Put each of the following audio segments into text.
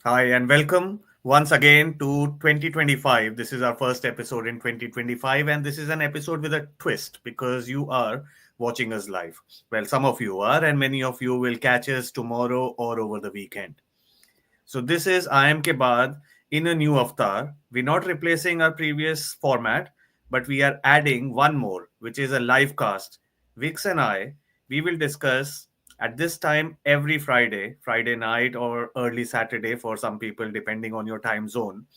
Hi, and welcome once again to 2025. This is our first episode in 2025, and this is an episode with a twist because you are watching us live. Well, some of you are, and many of you will catch us tomorrow or over the weekend. So, this is I am Baad in a new avatar. We're not replacing our previous format, but we are adding one more, which is a live cast. Viks and I, we will discuss at this time every Friday night or early Saturday for some people, depending on your time zone,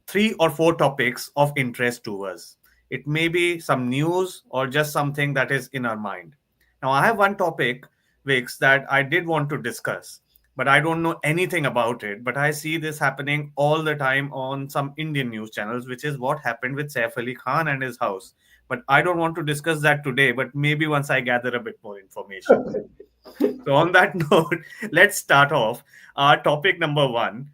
three or four topics of interest to us. It may be some news or just something that is in our mind. Now, I have one topic, Vix, that I did want to discuss, but I don't know anything about it. But I see this happening all the time on some Indian news channels, which is what happened with Saif Ali Khan and his house. But I don't want to discuss that today, but maybe once I gather a bit more information. So, on that note, let's start off our topic number one.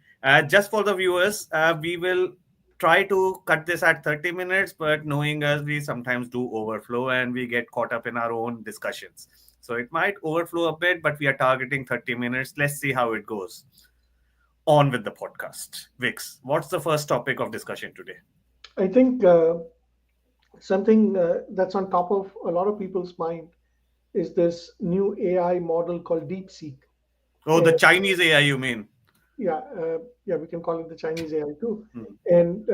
Just for the viewers, we will try to cut this at 30 minutes, but knowing us, we sometimes do overflow and we get caught up in our own discussions. So, it might overflow a bit, but we are targeting 30 minutes. Let's see how it goes. On with the podcast. Vix, what's the first topic of discussion today? I think something that's on top of a lot of people's mind is this new AI model called DeepSeek. Oh, the And Chinese AI, you mean? yeah, we can call it the Chinese AI too. Hmm. And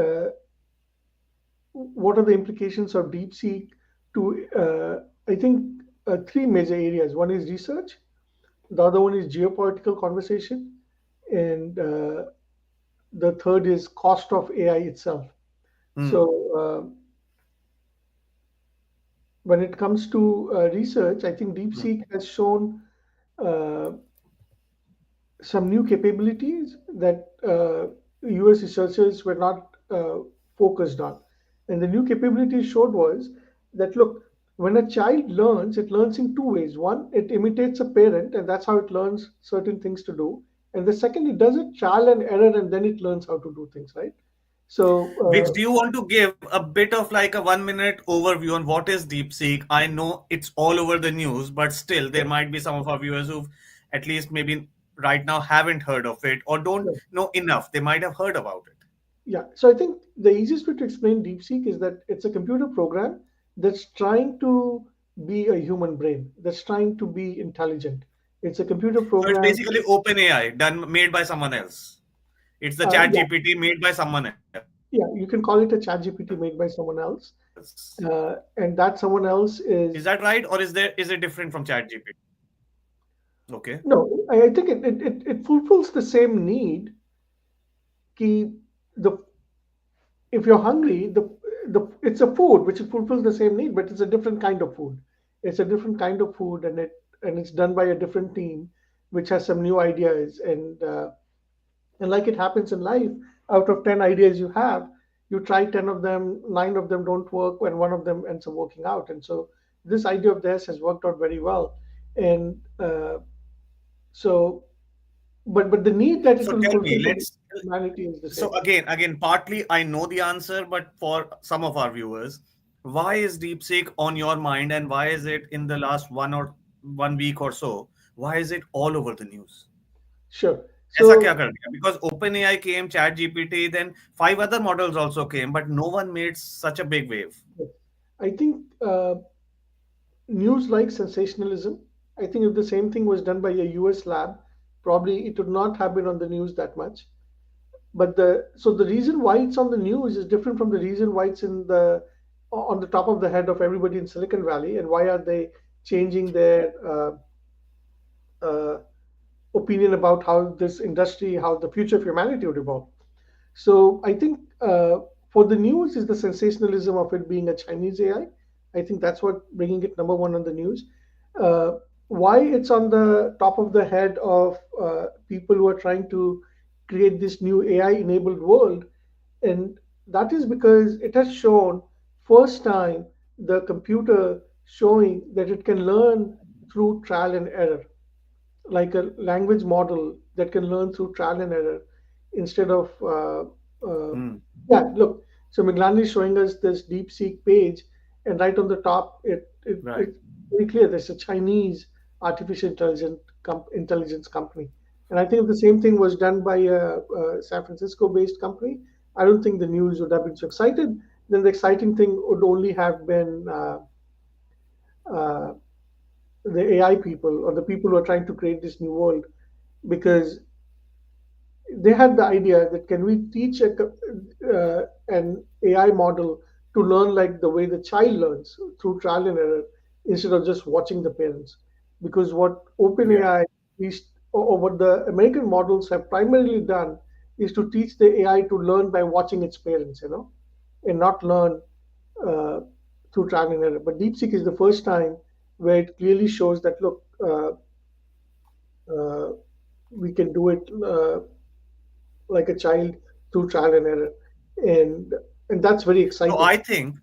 what are the implications of DeepSeek to, I think, three major areas. One is research, the other one is geopolitical conversation, and the third is cost of AI itself. So, Hmm. when it comes to research, I think Hmm. DeepSeek has shown uh, some new capabilities that US researchers were not focused on. And the new capability showed was that look, when a child learns, it learns in two ways. One, it imitates a parent, and that's how it learns certain things to do. And the second, it does a trial and error, and then it learns how to do things, right? So, Vix, do you want to give a bit of like a 1 minute overview on what is DeepSeek? I know it's all over the news, but still, there might be some of our viewers who, at least maybe right now, haven't heard of it or don't know enough. They might have heard about it. yeah, so I think the easiest way to explain DeepSeek is that it's a computer program that's trying to be a human brain, that's trying to be intelligent. It's a computer So it's program. basically OpenAI done made by someone else. It's the Chat Yeah, GPT made by someone else. yeah, you can call it a chat GPT made by someone else. And that someone else Is that is, right, or is it different from Chat GPT? Okay. no, I think it fulfills the same need. Ki the if you're hungry, the it's a food which fulfills the same need, but it's a different kind of food. It's a different kind of food, and it's done by a different team, which has some new ideas. And like it happens in life, out of 10 ideas you have, you try 10 of them, 9 of them don't work, and one of them ends up working out. And so this idea of theirs has worked out very well. And so, but the need that it So will tell me, fulfill for let's humanity is the so same. again, partly I know the answer, but for some of our viewers, why is DeepSeek on your mind, and why is it in the last 1 week or so? Why is it all over the news? Sure. ऐसा क्या So कर दिया? Because OpenAI came, ChatGPT, then five other models also came, but no one made such a big wave. I think news like sensationalism. I think if the same thing was done by a US lab, probably it would not have been on the news that much. But the reason why it's on the news is different from the reason why it's in the on the top of the head of everybody in Silicon Valley, and why are they changing their uh, opinion about how this industry, how the future of humanity would evolve. So I think for the news is the sensationalism of it being a Chinese AI. I think that's what bringing it number one on the news. Uh, why it's on the top of the head of people who are trying to create this new AI-enabled world, and that is because it has shown first time the computer showing that it can learn through trial and error, like a language model that can learn through trial and error instead of uh, Hmm. yeah, look, so Miglani is showing us this DeepSeek page, and right on the top Right. it's very clear there's a Chinese artificial intelligence company. And I think if the same thing was done by a San Francisco-based company, I don't think the news would have been so excited. Then the exciting thing would only have been uh, the AI people or the people who are trying to create this new world, because they had the idea that can we teach an AI model to learn like the way the child learns through trial and error instead of just watching the parents. Because what Yeah. OpenAI, or what the American models have primarily done is to teach the AI to learn by watching its parents, and not learn uh, through trial and error. But DeepSeek is the first time where it clearly shows that look, uh, we can do it like a child through trial and error, and and that's very So exciting. I think,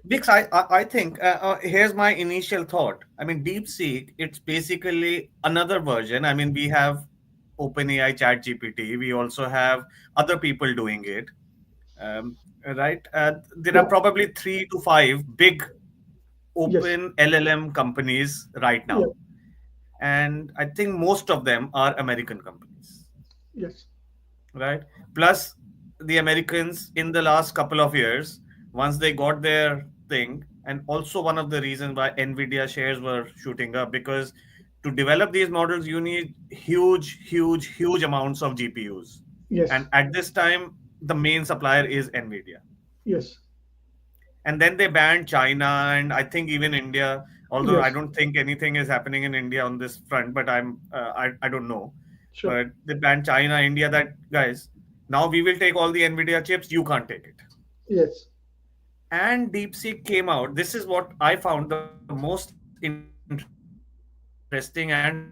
Vix, I think here's my initial thought. I mean, DeepSeek, it's basically another version. I mean, we have OpenAI, ChatGPT. We also have other people doing it, um, right? There are Yeah. probably 3 to 5 big Yes. open LLM companies right Yeah. now, and I think most of them are American companies, Yes. right? Plus, the Americans in the last couple of years, once they got their thing, and also one of the reasons why Nvidia shares were shooting up, because to develop these models, you need huge, huge, huge amounts of GPUs. Yes. And at this time, the main supplier is Nvidia. Yes. And then they banned China and I think even India. Although I Yes. don't think anything is happening in India on this front, but I don't know. Sure. But they banned China, India. That guys, now we will take all the Nvidia chips. You can't take it. Yes. And DeepSeek came out. This is what I found the most interesting and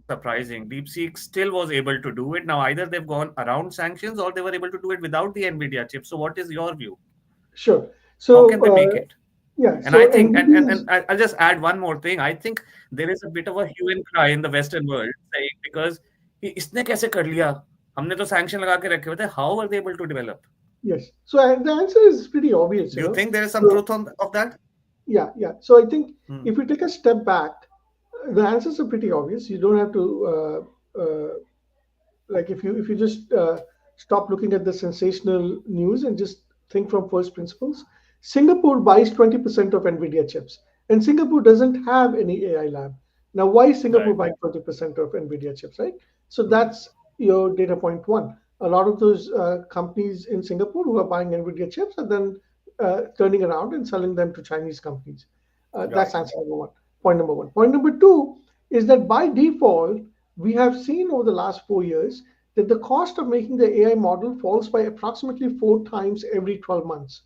surprising. DeepSeek still was able to do it. Now either they've gone around sanctions or they were able to do it without the Nvidia chip. So what is your view? How can Sure. they make it? So And I yeah. think, So and NVIDIA's. I'll just add one more thing. I think there is a bit of a hue and cry in the Western world saying because इसने कैसे कर लिया? हमने तो sanction लगा के रखे हुए थे. How were they able to develop? Yes. So the answer is pretty obvious. Do you think there is some So truth on of that? yeah. Yeah. So I think Hmm. if we take a step back, the answers are pretty obvious. You don't have to like if you just stop looking at the sensational news and just think from first principles. Singapore buys 20% of Nvidia chips, and Singapore doesn't have any AI lab. Now, why is Singapore Right. buying 20% of Nvidia chips, right? So Hmm. that's your data point one. A lot of those companies in Singapore who are buying Nvidia chips are then turning around and selling them to Chinese companies. That's Right. answer number one. Point number one. Point number two is that by default, we have seen over the last 4 years that the cost of making the AI model falls by approximately 4 times every 12 months.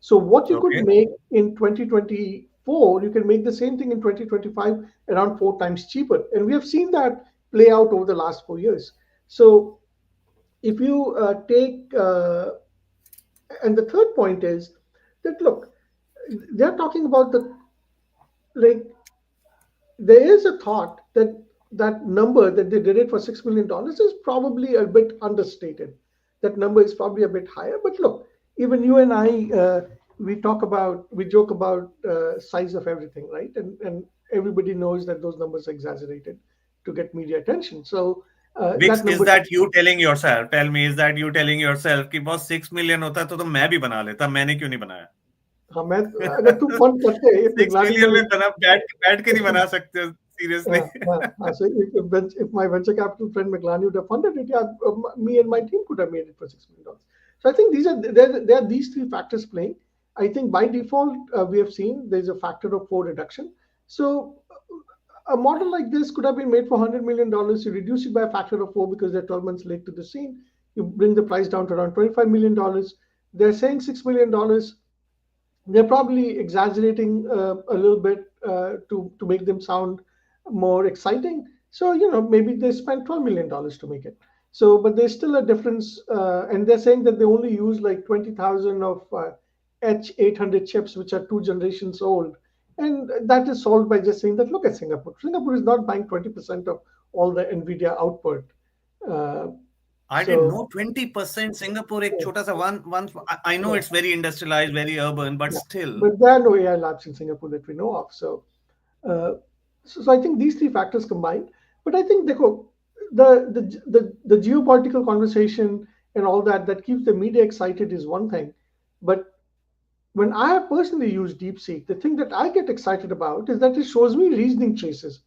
So, what you could Okay. make in 2024, you can make the same thing in 2025 around 4 times cheaper. And we have seen that play out over the last 4 years. So, if you and the third point is that look, they're talking about the like there is a thought that that number that they did it for $6 million is probably a bit understated. That number is probably a bit higher. But look, even you and I, we joke about size of everything, right? And everybody knows that those numbers are exaggerated to get media attention. So Vix, that is number, that you telling yourself? Tell me, is that you telling yourself कि boss 6 million होता तो मैं भी बना लेता, मैंने क्यों नहीं बनाया? हाँ मैं अगर तू फंड करते सिक्स निगरानी मिलियन में में बना बैठ के नहीं बना सकते seriously. So if my venture capital friend McLaren would have funded it, yeah, me and my team could have made it for $6 million. So I think there are these three factors playing. I think by default we have seen there's a factor of four reduction. So a model like this could have been made for $100 million. You reduce it by a factor of four because they're 12 months late to the scene. You bring the price down to around $25 million. They're saying $6 million. They're probably exaggerating a little bit to make them sound more exciting. So maybe they spent $12 million to make it. So, but there's still a difference, and they're saying that they only use like 20,000 of H800 chips, which are 2 generations old, and that is solved by just saying that look at Singapore. Singapore is not buying 20% of all the Nvidia output. Uh, I didn't so know 20% Singapore एक yeah, छोटा सा one I know yeah, it's very industrialized, very urban, but yeah. still. But there are no AI labs in Singapore that we know of. Uh, so I think these three factors combined. But I think देखो, the geopolitical conversation and all that keeps the media excited is one thing, but when I have personally used DeepSeek, the thing that I get excited about is that it shows me reasoning traces.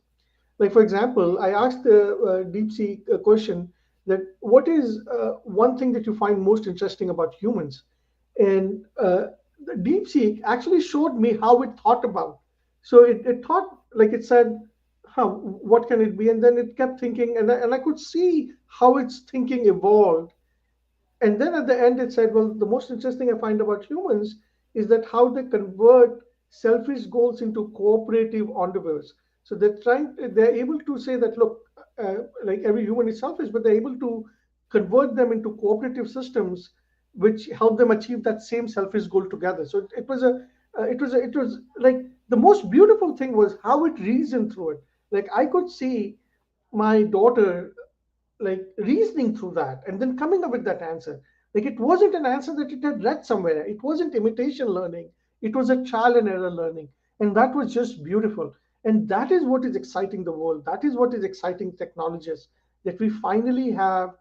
Like for example, I asked the DeepSeek a question that what is one thing that you find most interesting about humans, and the DeepSeek actually showed me how it thought about. So it thought like it said, "How what can it be?" And then it kept thinking, and I could see how its thinking evolved, and then at the end it said, well, the most interesting I find about humans is that how they convert selfish goals into cooperative endeavors. So they're able to say that, look, like every human is selfish, but they're able to convert them into cooperative systems which help them achieve that same selfish goal together. So it was like the most beautiful thing was how it reasoned through it. Like I could see my daughter like reasoning through that and then coming up with that answer. Like it wasn't an answer that it had read somewhere. It wasn't imitation learning. It was a trial and error learning. And that was just beautiful. And that is what is exciting the world. That is what is exciting technologists, that we finally have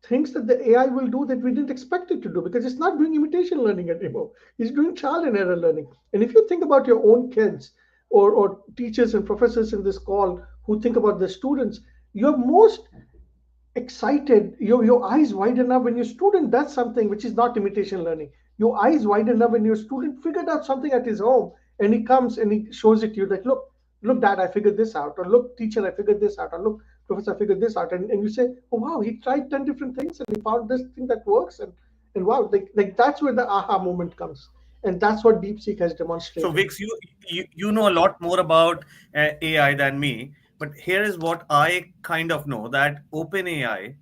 things that the AI will do that we didn't expect it to do because it's not doing imitation learning anymore. It's doing trial and error learning. And if you think about your own kids or teachers and professors in this call who think about the students, you're most excited, your eyes widen up when your student does something which is not imitation learning. Your eyes widen up when your student figured out something at his home and he comes and he shows it to you like, look, dad, I figured this out, or look, teacher, I figured this out, or look, professor, I figured this out. And you say, oh wow, he tried 10 different things and he found this thing that works. And wow, like that's where the aha moment comes. And that's what DeepSeek has So, demonstrated. Vix, you know a lot more about AI than me, but here is what I kind of know that OpenAI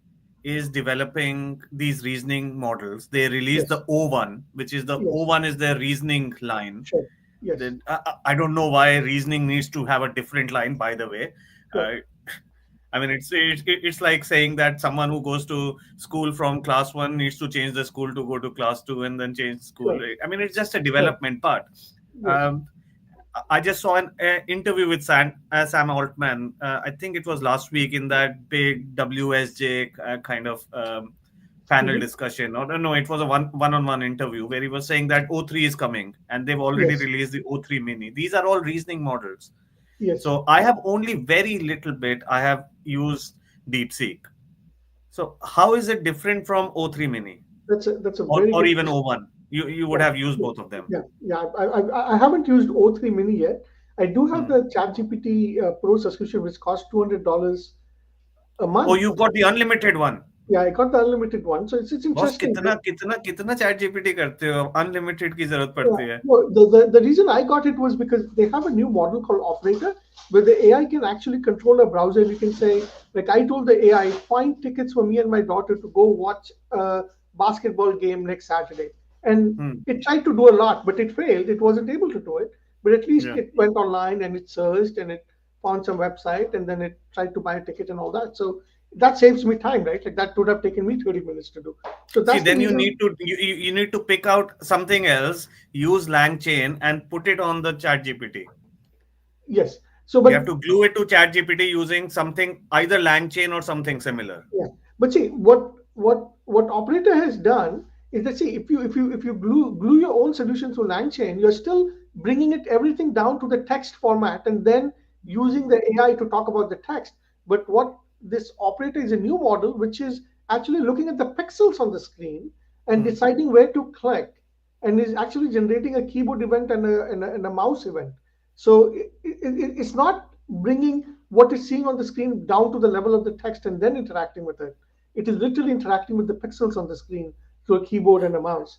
is developing these reasoning models. They released Yes, the O1, which is the yes, O1 is their reasoning line. sure, yes, Then I don't know why reasoning needs to have a different line, by the way. sure, Uh, I mean, it's like saying that someone who goes to school from class one needs to change the school to go to class two and then change school. sure, I mean, it's just a sure, development part. yes, Um, I just saw an interview with Sam Altman. I think it was last week in that big WSJ kind of panel mhm, discussion. Or no, it was a one-on-one interview where he was saying that O3 is coming and they've already yes, released the O3 Mini. These are all reasoning models. yes. So I have only very little bit. I have used DeepSeek. So how is it different from O3 Mini That's a very or good even question. O1? You would Yeah, have used yeah, both of them. yeah. I haven't used O3 Mini yet. I do have Hmm. the ChatGPT Pro subscription, which costs $200 a Oh, month. you've got the unlimited one. Yeah, I got the unlimited one, so it's boss interesting. कितना कितना कितना chat GPT करते हो unlimited की जरूरत Yeah. पड़ती है Well, the reason I got it was because they have a new model called Operator, where the AI can actually control a browser. You can say, like I told the AI, find tickets for me and my daughter to go watch a basketball game next Saturday. And hmm it tried to do a lot, but it failed. It wasn't able to do it. But at least yeah it went online and it searched and it found some website and then it tried to buy a ticket and all that. So that saves me time, right? Like that would have taken me 30 minutes to do. So see that's the then you reason. need to you need to pick out something else use langchain and put it on the chat gpt Yes. So, you have but to glue it to chat gpt using something either langchain or something similar yeah, but see what operator has done is that see if you glue your own solution through LangChain, you're still bringing it everything down to the text format and then using the AI to talk about the text. But what this operator is a new model which is actually looking at the pixels on the screen and hmm. deciding where to click and is actually generating a keyboard event and a mouse event. So it's not bringing what is seeing on the screen down to the level of the text and then interacting with it. It is literally interacting with the pixels on the screen through a keyboard and a mouse.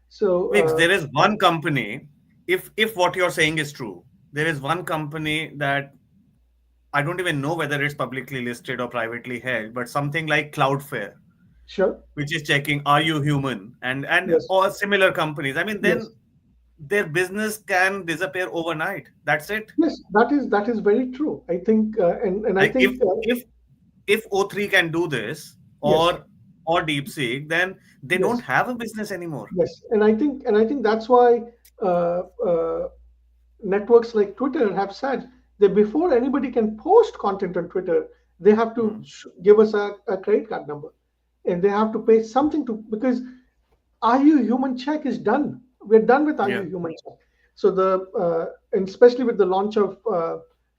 So Vix, there is one company if what you're saying is true there is one company that I don't even know whether it's publicly listed or privately held but something like cloudflare sure, which is checking are you human and yes, or similar companies I mean then yes, their business can disappear overnight that's it yes. That is very true. I think, and I like if think, if if o3 can do this yes, or deepseek then they don't yes, have a business anymore yes, and I think that's why uh, uh, networks like Twitter have said that before anybody can post content on Twitter, They have to Hmm. give us a credit card number, and they have to pay something to, because IU human check is done. We're done with IU Yeah. human check. So and especially with the launch of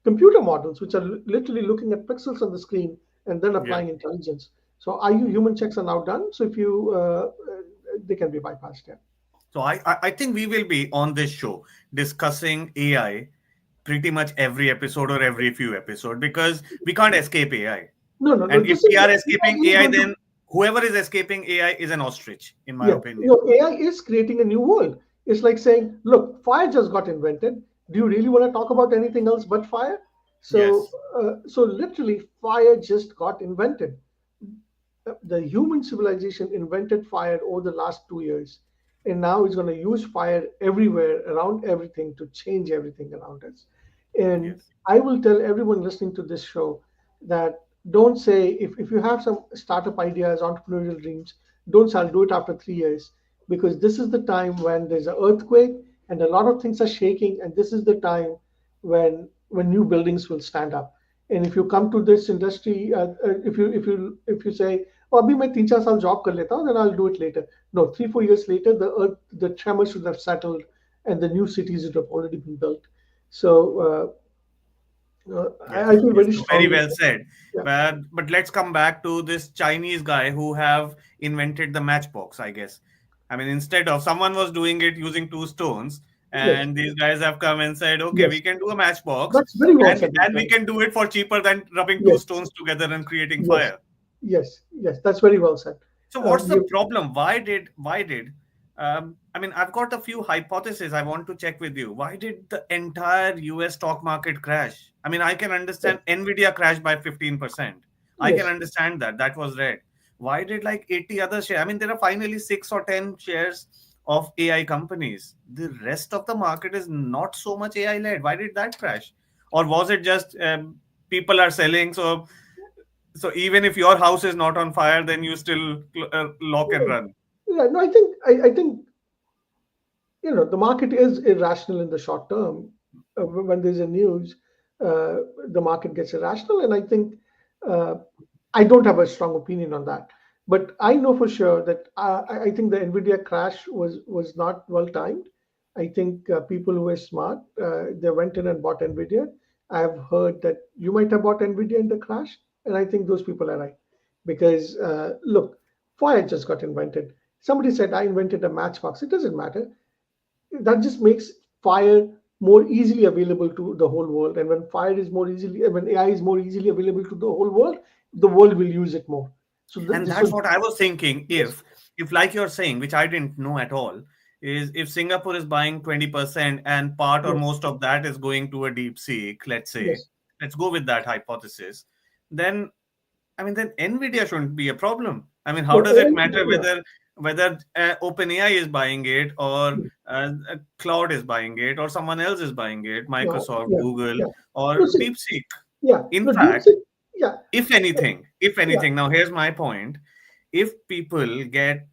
computer models, which are literally looking at pixels on the screen and then Yeah. applying intelligence. So IU human checks are now done. So if you they can be bypassed. Yeah. So I think we will be on this show discussing AI pretty much every episode or every few episode because we can't escape AI. No, no, no. And if This we is are AI escaping is AI, going to. then whoever is escaping AI is an ostrich, in my Yeah, opinion. AI is creating a new world. It's like saying, look, fire just got invented. Do you really want to talk about anything else but fire? So, Yes. so literally, fire just got invented. The human civilization invented fire over the last 2 years, and now it's going to use fire everywhere, around everything, to change everything around us. And Yes. I will tell everyone listening to this show that don't say, if you have some startup ideas, entrepreneurial dreams, don't say I'll do it after 3 years, because this is the time when there's an earthquake and a lot of things are shaking, and this is the time when new buildings will stand up. And if you come to this industry, if you say, "Oh, अभी मैं 3-4 साल job कर लेता हूँ, then I'll do it later." No, 3-4 years later, the tremors should have settled, and the new cities would have already been built. So I Yes, feel yes, very so very strongly. well said. Yeah. But let's come back to this Chinese guy who have invented the matchbox, I guess. I mean, instead of someone was doing it using two stones, Yes. and these guys have come and said, okay, we Yes. can do a matchbox, That's very well and said, my and we friend. can do it for cheaper than rubbing two Yes. stones together and creating Yes. fire. Yes. Yes. That's very well said. So what's the You. problem? Why did I mean, I've got a few hypotheses I want to check with you. Why did the entire US stock market crash? I mean, I can Yes. understand Nvidia crashed by 15%. I can Yes. understand that. That was red. Why did like 80 other shares? I mean, there are finally 6 or 10 shares of AI companies. The rest of the market is not so much AI led. Why did that crash? Or was it just people are selling? So even if your house is not on fire, then you still lock and run. Yeah. No, I think the market is irrational in the short term. When there's a news, uh, the market gets irrational, and I think uh, I don't have a strong opinion on that. But I know for sure that I think the Nvidia crash was not well timed. I think people who were smart, they went in and bought Nvidia. I've heard that you might have bought Nvidia in the crash, and I think those people are right, because look, fire just got invented. Somebody said I invented a matchbox. It doesn't matter. That just makes fire more easily available to the whole world. And when AI is more easily available to the whole world, the world will use it more. So And this that's will. what I was thinking. Yes. If like you're saying, which I didn't know at all, is if Singapore is buying 20% and part or Yes. most of that is going to a DeepSeek, let's say, Yes. let's go with that hypothesis, then I mean, then Nvidia shouldn't be a problem. I mean, how No, does it AI, matter yeah. whether OpenAI is buying it or Yeah. Cloud is buying it or someone else is buying it, No, Microsoft, yeah. Google, Yeah. No, or see, DeepSeek? yeah. In No, fact, DeepSeek. Yeah. if Yeah. anything, now here's my point: if people get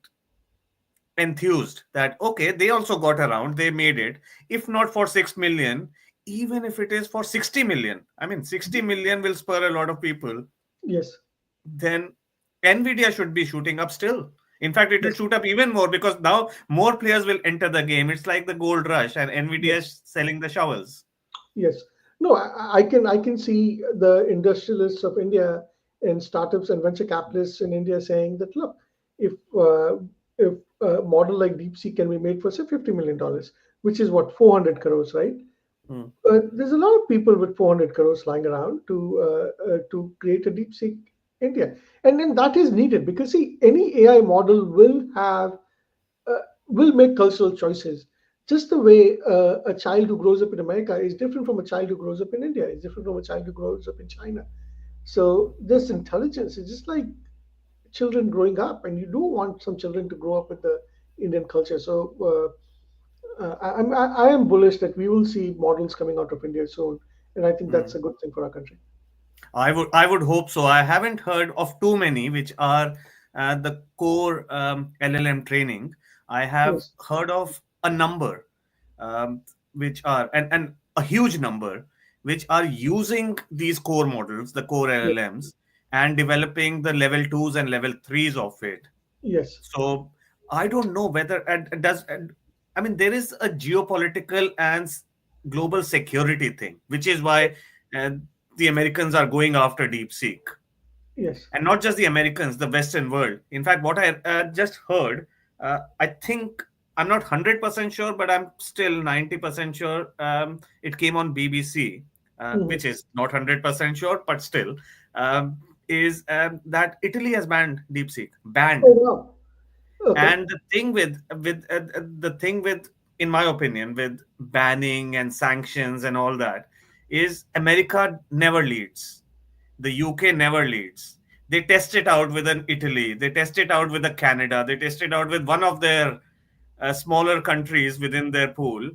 enthused that okay, they also got around, they made it, if not for 6 million, even if it is for 60 million, I mean 60 million will spur a lot of people, Yes. then Nvidia should be shooting up still. In fact, it will Yes. shoot up even more because now more players will enter the game. It's like the gold rush, and Nvidia Yes. is selling the shovels. Yes. No, I can see the industrialists of India and startups and venture capitalists in India saying that, look, if uh, if a model like DeepSeek can be made for say $50 million, which is what 400 crores, right? Hmm. There's a lot of people with 400 crores lying around to create a DeepSeek India, and then that is needed because see, any AI model uh, will make cultural choices. Just the way a child who grows up in America is different from a child who grows up in India, is different from a child who grows up in China. So this intelligence is just like children growing up, and you do want some children to grow up with the Indian culture. So I am bullish that we will see models coming out of India soon, and I think Hmm. that's a good thing for our country. I would hope so. I haven't heard of too many which are the core LLM training. I have Yes. heard of a number, which are and a huge number, which are using these core models, the core Yes. LLMs, and developing the level twos and level threes of it. Yes. So I don't know whether I mean there is a geopolitical and global security thing, which is why uh, the Americans are going after DeepSeek, Yes. and not just the Americans, the Western world. In fact, what I just heard, I think I'm not 100% sure, but I'm still 90% sure. It came on BBC, Hmm. which is not 100% sure, but still, um, is that Italy has banned DeepSeek, banned. Oh wow. Okay. And the thing with, in my opinion, with banning and sanctions and all that, is America never leads, the UK never leads. They test it out with an Italy, they test it out with a Canada, they test it out with one of their smaller countries within their pool,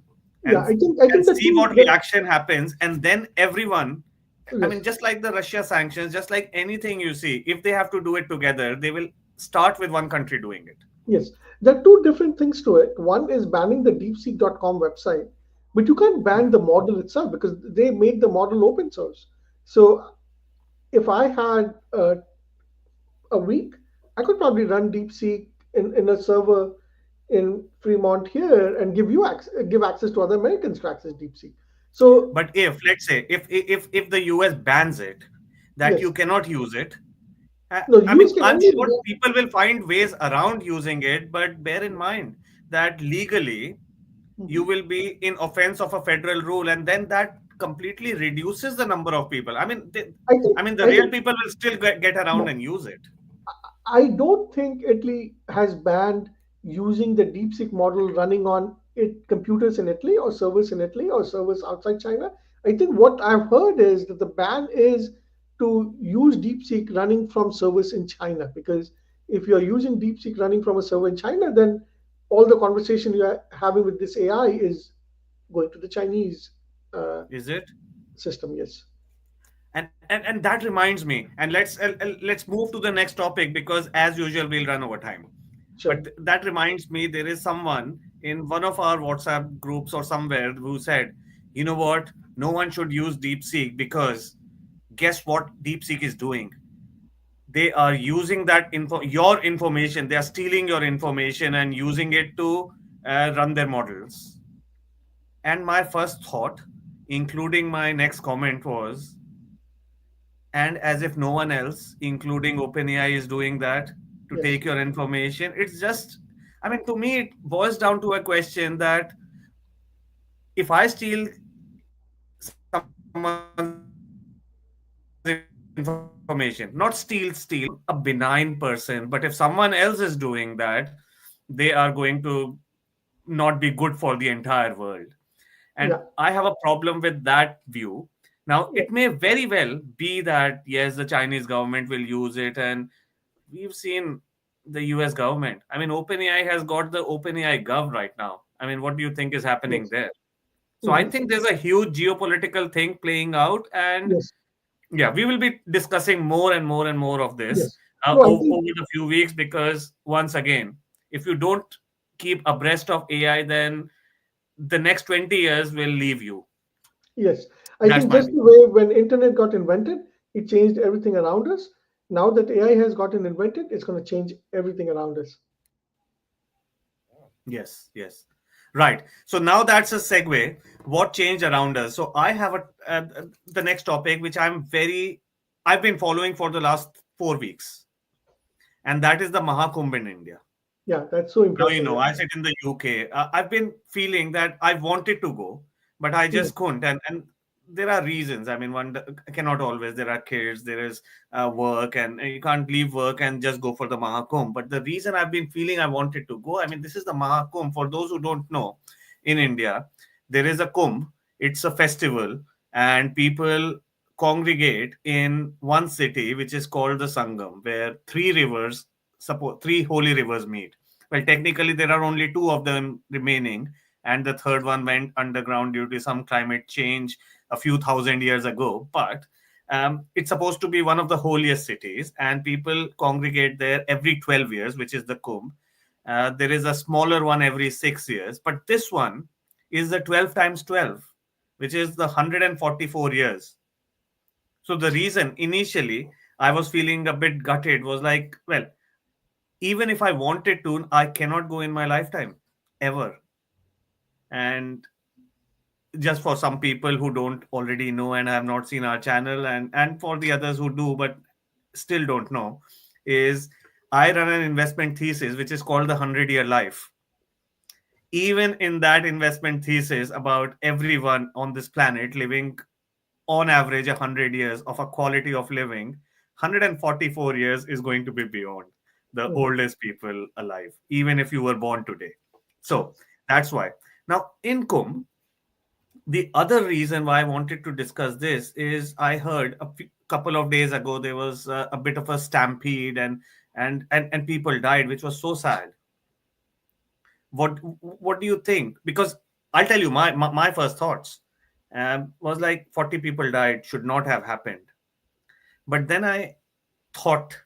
Yeah, and I think the see two what the reaction happens, and then everyone, I yes. mean, just like the Russia sanctions, just like anything you see, if they have to do it together, they will start with one country doing it. Yes, there are two different things to it. One is banning the DeepSeek.com website, but you can't ban the model itself because they made the model open source. So if I had a week, I could probably run DeepSeek in a server in Fremont here and give access to other Americans to access DeepSeek. So But if, let's say, if the US bans it, that yes, you cannot use it, no, I US mean, can I'm only sure people will find ways around using it, but bear in mind that legally you mhm. will be in offense of a federal rule, and then that completely reduces the number of people. I mean, the I real think people will still get around no. and use it. I don't think Italy has banned using the DeepSeek model running on computers in Italy or servers in Italy or servers outside China. I think what I've heard is that the ban is to use DeepSeek running from servers in China because if you're using DeepSeek running from a server in China, then all the conversation you're having with this AI is going to the Chinese uh, Is it? system. Yes, And that reminds me, and let's move to the next topic, because as usual we'll run over time. sure. But that reminds me, there is someone in one of our WhatsApp groups or somewhere who said, you know what, no one should use DeepSeek, because guess what DeepSeek is doing? They are using your information, they are stealing your information and using it to run their models. And my first thought, including my next comment, was, and as if no one else, including OpenAI, is doing that to Yes. take your information. It's just, I mean, to me, it boils down to a question that if I steal someone's information, not steal, I'm a benign person, but if someone else is doing that, they are going to not be good for the entire world. And I have a problem Yeah. with that view. Now, it may very well be that, yes, the Chinese government will use it, and we've seen the US government. I mean, OpenAI has got the OpenAI Gov right now. I mean, what do you think is happening Yes. there? So I Hmm. think there's a huge geopolitical thing playing out, and Yes. yeah, we will be discussing more and more and more of this Yes. No, I think over the few weeks, because once again, if you don't keep abreast of AI, then the next 20 years will leave you. yes. I That's think my just view. the way when internet got invented, it changed everything around us. Now that AI has gotten invented, it's going to change everything around us. Yes, yes. Right. So now that's a segue. What changed around us? So I have the next topic, which I've been following for the last 4 weeks, and that is the Mahakumbh in India. Yeah, that's so Now, you impressive. know, I sit in the UK. I've been feeling that I wanted to go, but I Yeah. just couldn't. And there are reasons. I mean, cannot always. There are kids, there is work, and you can't leave work and just go for the Mahakumbh. But the reason I've been feeling I wanted to go, I mean, this is the Mahakumbh. For those who don't know, in India, there is a Kumbh. It's a festival, and people congregate in one city, which is called the Sangam, where three holy rivers meet. Well, technically, there are only two of them remaining, and the third one went underground due to some climate change a few thousand years ago. But it's supposed to be one of the holiest cities, and people congregate there every 12 years, which is the Kumbh. There is a smaller one every 6 years, but this one is the 12 times 12. which is the 144 years. So the reason initially I was feeling a bit gutted was like, well, even if I wanted to, I cannot go in my lifetime ever. And just for some people who don't already know and have not seen our channel, and for the others who do but still don't know, is I run an investment thesis which is called the 100-year life. Even in that investment thesis about everyone on this planet living on average 100 years of a quality of living, 144 years is going to be beyond the Mhm. oldest people alive, even if you were born today. So that's why. Now, in Kumbh, the other reason why I wanted to discuss this is I heard couple of days ago there was a bit of a stampede, and people died, which was so sad. What do you think? Because I'll tell you my first thoughts was like 40 people died, should not have happened. But then I thought,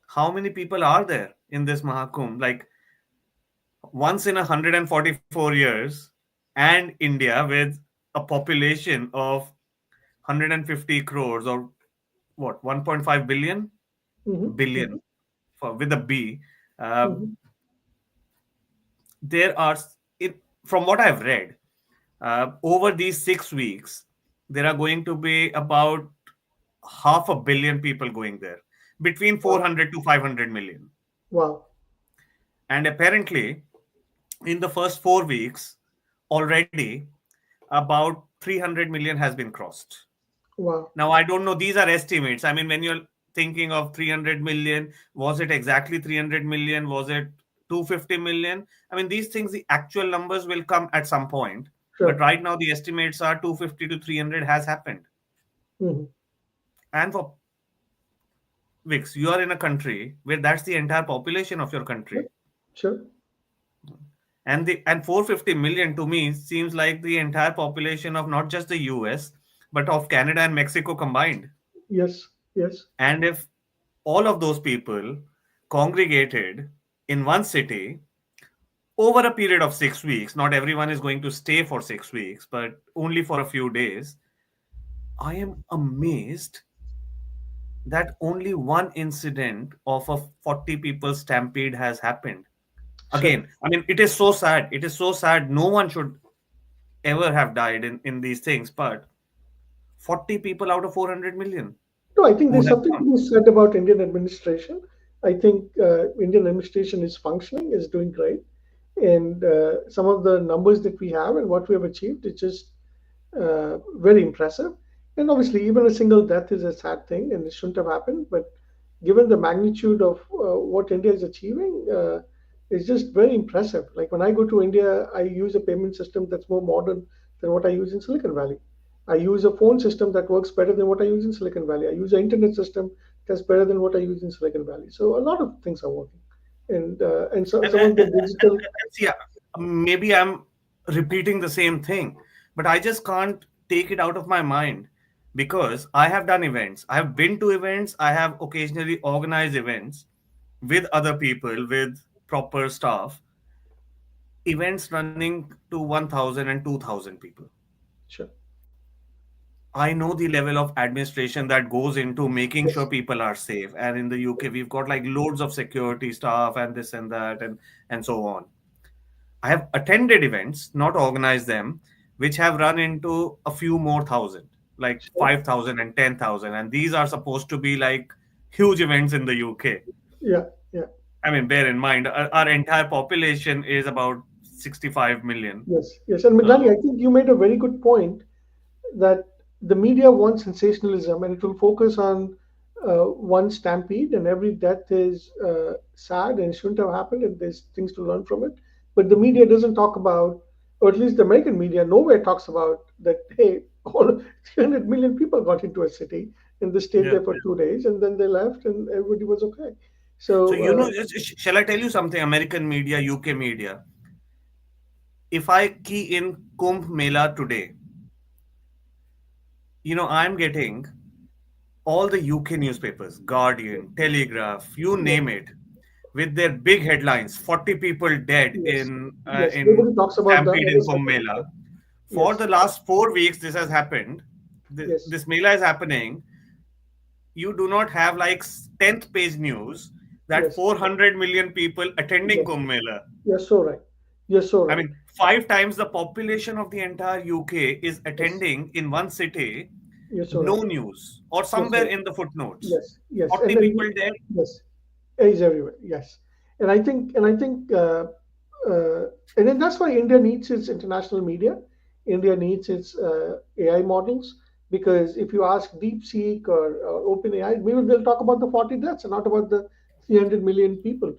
how many people are there in this Mahakumbh? Like once in 144 years, and India with a population of 150 crores, or what, 1.5 billion, Mhm. billion Mhm. for with a B. Uh, Mhm. there are, it, from what I've read, over these 6 weeks, there are going to be about half a billion people going there, between Wow. 400 to 500 million. Wow. And apparently, in the first 4 weeks, already about 300 million has been crossed. Wow. Now, I don't know, these are estimates. I mean, when you're thinking of 300 million, was it exactly 300 million? Was it 250 million? I mean, these things, the actual numbers will come at some point. But Sure. right now, the estimates are 250 to 300 has happened. Mhm. And for Vix, you are in a country where that's the entire population of your Sure. country. Sure. And 450 million to me seems like the entire population of not just the US, but of Canada and Mexico combined. Yes. Yes. And if all of those people congregated in one city over a period of 6 weeks, not everyone is going to stay for 6 weeks, but only for a few days, I am amazed that only one incident of a 40 people stampede has happened. Sure. Again, I mean, it is so sad. It is so sad. No one should ever have died in these things, but 40 people out of 400 million No, I think who there's have something gone. to be said about Indian administration. I think Indian administration is functioning, is doing great, and some of the numbers that we have and what we have achieved is just very impressive. And obviously, even a single death is a sad thing, and it shouldn't have happened. But given the magnitude of what India is achieving, it's just very impressive. Like when I go to India, I use a payment system that's more modern than what I use in Silicon Valley. I use a phone system that works better than what I use in Silicon Valley. I use an internet system that's better than what I use in Silicon Valley. So a lot of things are working, and so And, some and, of the and, digital. and see, maybe I'm repeating the same thing, but I just can't take it out of my mind because I have done events. I have been to events. I have occasionally organized events with other people, with proper staff, events running to 1,000 and 2,000 people. Sure. I know the level of administration that goes into making sure Yes. people are safe. And in the UK, we've got like loads of security staff and this and that and so on. I have attended events, not organized them, which have run into a few more thousand, like Sure. 5,000 and 10,000. And these are supposed to be like huge events in the UK. Yeah. Yeah. I mean, bear in mind, our entire population is about 65 million. Yes. Yes. And Midlani, I So, think you made a very good point that the media wants sensationalism and it will focus on one stampede, and every death is sad and shouldn't have happened, and there's things to learn from it. But the media doesn't talk about, or at least the American media nowhere talks about that, hey, all 300 million people got into a city and they stayed yeah. there for 2 days and then they left and everybody was okay. So, So, shall I tell you something? American media, UK media. If I key in Kumbh Mela today, I'm getting all the UK newspapers, Guardian, Telegraph, you yeah, name it, with their big headlines: 40 people dead yes, in yes, in nobody talks about the stampede other in side Kumbh of it. Mela. For Yes. the last 4 weeks, this has happened. Yes. This Mela is happening. You do not have like 10th page news that Yes. 400 million people attending Yes. Kumbh Mela. You're so right. You're so I right. mean, 5 times the population of the entire UK is Yes. attending in one city. You're so No right. news, or You're somewhere so in the footnotes. yes. Yes. 40 people dead. Yes. Is everywhere. Yes. And I think, and then that's why India needs its international media. India needs its AI models because if you ask DeepSeek or OpenAI, maybe they'll talk about the 40 deaths and not about the 300 million people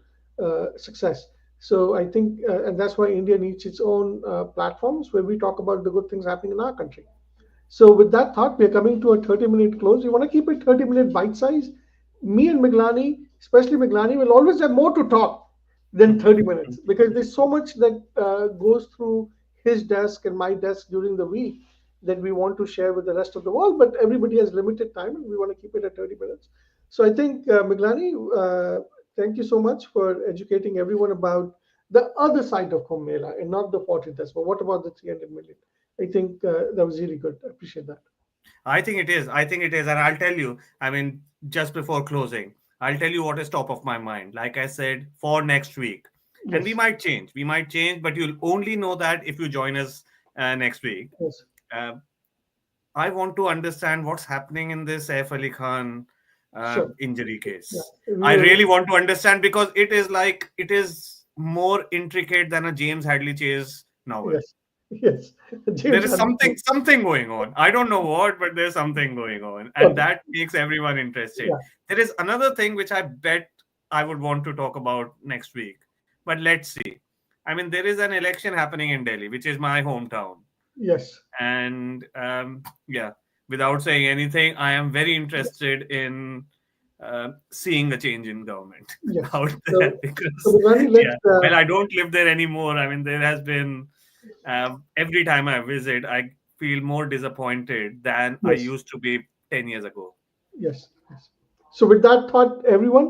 success. So I think, and that's why India needs its own platforms where we talk about the good things happening in our country. So with that thought, we're coming to a 30-minute close. We want to keep it 30-minute bite size. Me and Miglani, especially Miglani, will always have more to talk than 30 minutes because there's so much that goes through his desk and my desk during the week that we want to share with the rest of the world. But everybody has limited time and we want to keep it at 30 minutes. So I think, Miglani, thank you so much for educating everyone about the other side of Kumbh Mela and not the 40 deaths. But what about the 300 million? I think that was really good. I appreciate that. I think it is. I think it is. And I'll tell you, I mean, just before closing, I'll tell you what is top of my mind. Like I said, for next week. And we Yes, might change. We might change, but you'll only know that if you join us next week. yes, Uh, I want to understand what's happening in this Saif Ali Khan sure. injury Yeah, case. we I will. really want to understand because it is more intricate than a James Hadley Chase novel. Yes, yes. There James is Hadley. something going on. I don't know what, but there's something going on, and Okay. that makes everyone interested. Yeah. There is another thing which I bet I would want to talk about next week, but let's see. I mean, there is an election happening in Delhi, which is my hometown, Yes. and yeah, without saying anything, I am very Yes. interested in seeing a change in government Yes. out there So because Bhagani, yeah, let's. well, I don't live there anymore. I mean, there has been every time I visit, I feel more disappointed than I Yes. used to be 10 years ago. Yes. Yes. So with that thought, everyone,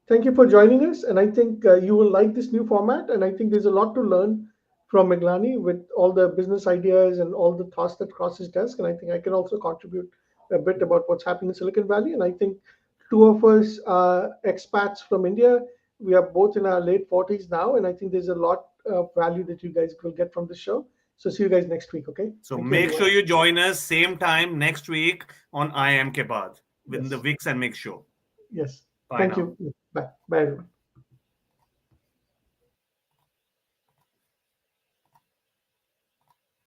thank you for joining us, and I think you will like this new format. And I think there's a lot to learn from Meglani with all the business ideas and all the thoughts that cross his desk. And I think I can also contribute a bit about what's happening in Silicon Valley. And I think two of us are expats from India. We are both in our late 40s now, and I think there's a lot of value that you guys will get from the show. So see you guys next week. Okay. So Thank you, make everyone. sure you join us same time next week on I Am Ke Baad with the Yes. Viks and Migs show. Yes. Bye Thank now. you. Bye. Bye, everyone.